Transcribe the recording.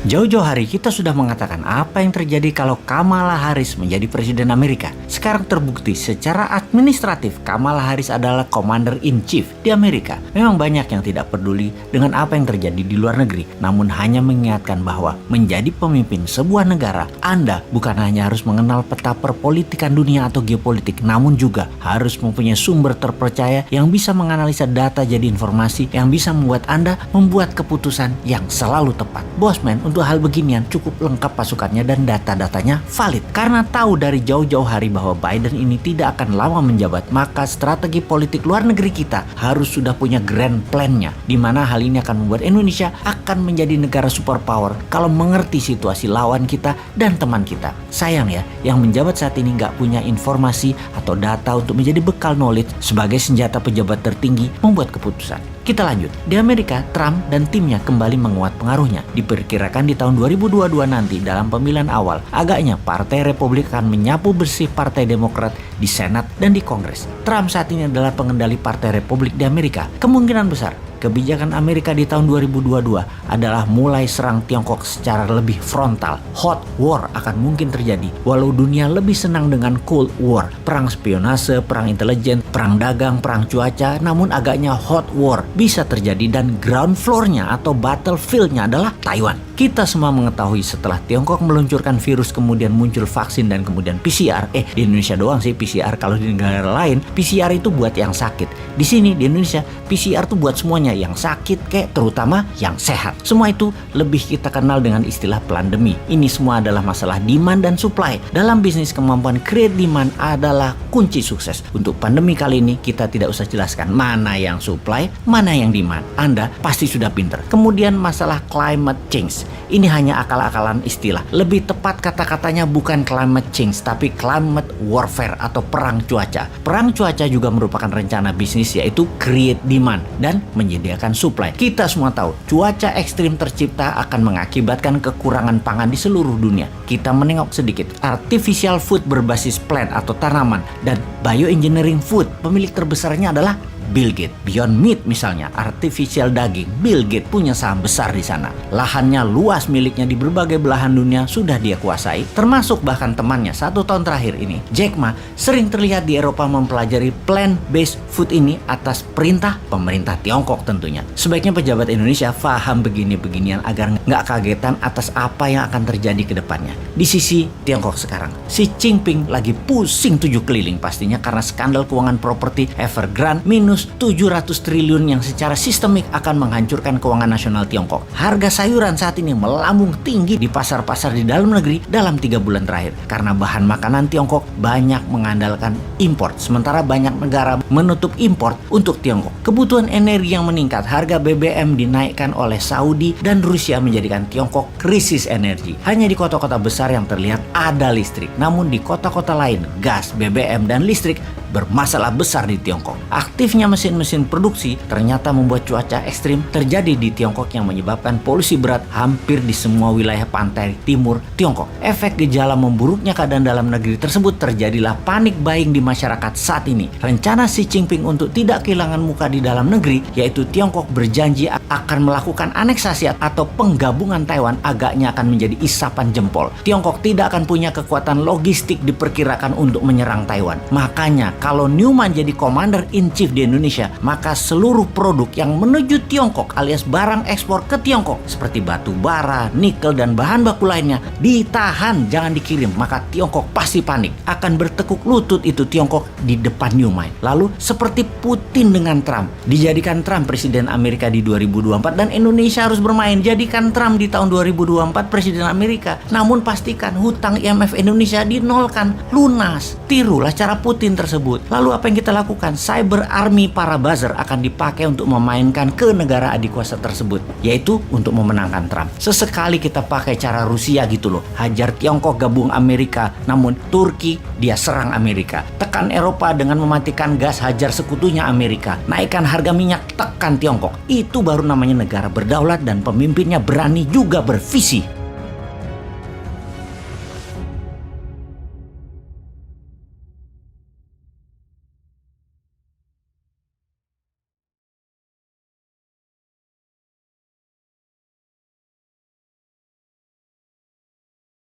Jauh-jauh hari kita sudah mengatakan apa yang terjadi kalau Kamala Harris menjadi Presiden Amerika. Sekarang terbukti secara administratif Kamala Harris adalah Commander in Chief di Amerika. Memang banyak yang tidak peduli dengan apa yang terjadi di luar negeri, namun hanya mengingatkan bahwa menjadi pemimpin sebuah negara, Anda bukan hanya harus mengenal peta perpolitikan dunia atau geopolitik, namun juga harus mempunyai sumber terpercaya yang bisa menganalisa data jadi informasi yang bisa membuat Anda membuat keputusan yang selalu tepat. Bosman, untuk hal beginian cukup lengkap pasukannya dan data-datanya valid. Karena tahu dari jauh-jauh hari bahwa Biden ini tidak akan lama menjabat, maka strategi politik luar negeri kita harus sudah punya grand plan-nya, di mana hal ini akan membuat Indonesia akan menjadi negara superpower kalau mengerti situasi lawan kita dan teman kita. Sayang ya, yang menjabat saat ini nggak punya informasi atau data untuk menjadi bekal knowledge sebagai senjata pejabat tertinggi membuat keputusan. Kita lanjut. Di Amerika, Trump dan timnya kembali menguat pengaruhnya. Diperkirakan di tahun 2022 nanti dalam pemilihan awal, agaknya Partai Republik akan menyapu bersih Partai Demokrat di Senat dan di Kongres. Trump saat ini adalah pengendali Partai Republik di Amerika. Kemungkinan besar kebijakan Amerika di tahun 2022 adalah mulai serang Tiongkok secara lebih frontal. Hot war akan mungkin terjadi, walau dunia lebih senang dengan cold war, perang spionase, perang intelijen, perang dagang, perang cuaca, namun agaknya hot war bisa terjadi dan ground floor-nya atau battlefield-nya adalah Taiwan. Kita semua mengetahui setelah Tiongkok meluncurkan virus kemudian muncul vaksin dan kemudian PCR. Di Indonesia doang sih PCR, kalau di negara lain PCR itu buat yang sakit. Di sini di Indonesia PCR itu buat semuanya, yang sakit terutama yang sehat. Semua itu lebih kita kenal dengan istilah pandemi. Ini semua adalah masalah demand dan supply. Dalam bisnis, kemampuan create demand adalah kunci sukses. Untuk pandemi kali ini kita tidak usah jelaskan mana yang supply, mana yang demand. Anda pasti sudah pinter. Kemudian masalah climate change. Ini hanya akal-akalan istilah. Lebih tepat kata-katanya bukan climate change, tapi climate warfare atau perang cuaca. Perang cuaca juga merupakan rencana bisnis, yaitu create demand dan menyediakan supply. Kita semua tahu cuaca ekstrim tercipta akan mengakibatkan kekurangan pangan di seluruh dunia. Kita menengok sedikit. Artificial food berbasis plant atau tanaman dan bioengineering food, pemilik terbesarnya adalah Bill Gates. Beyond Meat misalnya, artificial daging, Bill Gates punya saham besar di sana. Lahannya luas miliknya di berbagai belahan dunia sudah dia kuasai, termasuk bahkan temannya 1 tahun terakhir ini, Jack Ma, sering terlihat di Eropa mempelajari plant-based food ini atas perintah pemerintah Tiongkok tentunya. Sebaiknya pejabat Indonesia paham begini-beginian agar nggak kagetan atas apa yang akan terjadi ke depannya. Di sisi Tiongkok sekarang, Xi Jinping lagi pusing 7 keliling pastinya karena skandal keuangan properti Evergrande minus 700 triliun yang secara sistemik akan menghancurkan keuangan nasional Tiongkok. Harga sayuran saat ini melambung tinggi di pasar-pasar di dalam negeri dalam 3 bulan terakhir karena bahan makanan Tiongkok banyak mengandalkan impor, sementara banyak negara menutup impor untuk Tiongkok. Kebutuhan energi yang meningkat, harga BBM dinaikkan oleh Saudi dan Rusia menjadikan Tiongkok krisis energi. Hanya di kota-kota besar yang terlihat ada listrik, namun di kota-kota lain gas, BBM, dan listrik bermasalah besar di Tiongkok. Aktifnya mesin-mesin produksi ternyata membuat cuaca ekstrim terjadi di Tiongkok yang menyebabkan polusi berat hampir di semua wilayah pantai timur Tiongkok. Efek gejala memburuknya keadaan dalam negeri tersebut terjadilah panik buying di masyarakat saat ini. Rencana Xi Jinping untuk tidak kehilangan muka di dalam negeri, yaitu Tiongkok berjanji akan melakukan aneksasi atau penggabungan Taiwan, agaknya akan menjadi isapan jempol. Tiongkok tidak akan punya kekuatan logistik diperkirakan untuk menyerang Taiwan. Makanya kalau Newman jadi Commander in Chief di Indonesia, maka seluruh produk yang menuju Tiongkok alias barang ekspor ke Tiongkok seperti batu bara, nikel, dan bahan baku lainnya ditahan, jangan dikirim. Maka Tiongkok pasti panik, akan bertekuk lutut itu Tiongkok di depan Newman. Lalu seperti Putin dengan Trump, dijadikan Trump Presiden Amerika di 2024 dan Indonesia harus bermain. Jadikan Trump di tahun 2024 Presiden Amerika, namun pastikan hutang IMF Indonesia dinolkan, lunas. Tirulah cara Putin tersebut. Lalu apa yang kita lakukan? Cyber army para buzzer akan dipakai untuk memainkan ke negara adik kuasa tersebut, yaitu untuk memenangkan Trump. Sesekali kita pakai cara Rusia gitu loh, hajar Tiongkok gabung Amerika, namun Turki dia serang Amerika. Tekan Eropa dengan mematikan gas, hajar sekutunya Amerika. Naikkan harga minyak, tekan Tiongkok. Itu baru namanya negara berdaulat dan pemimpinnya berani juga bervisi.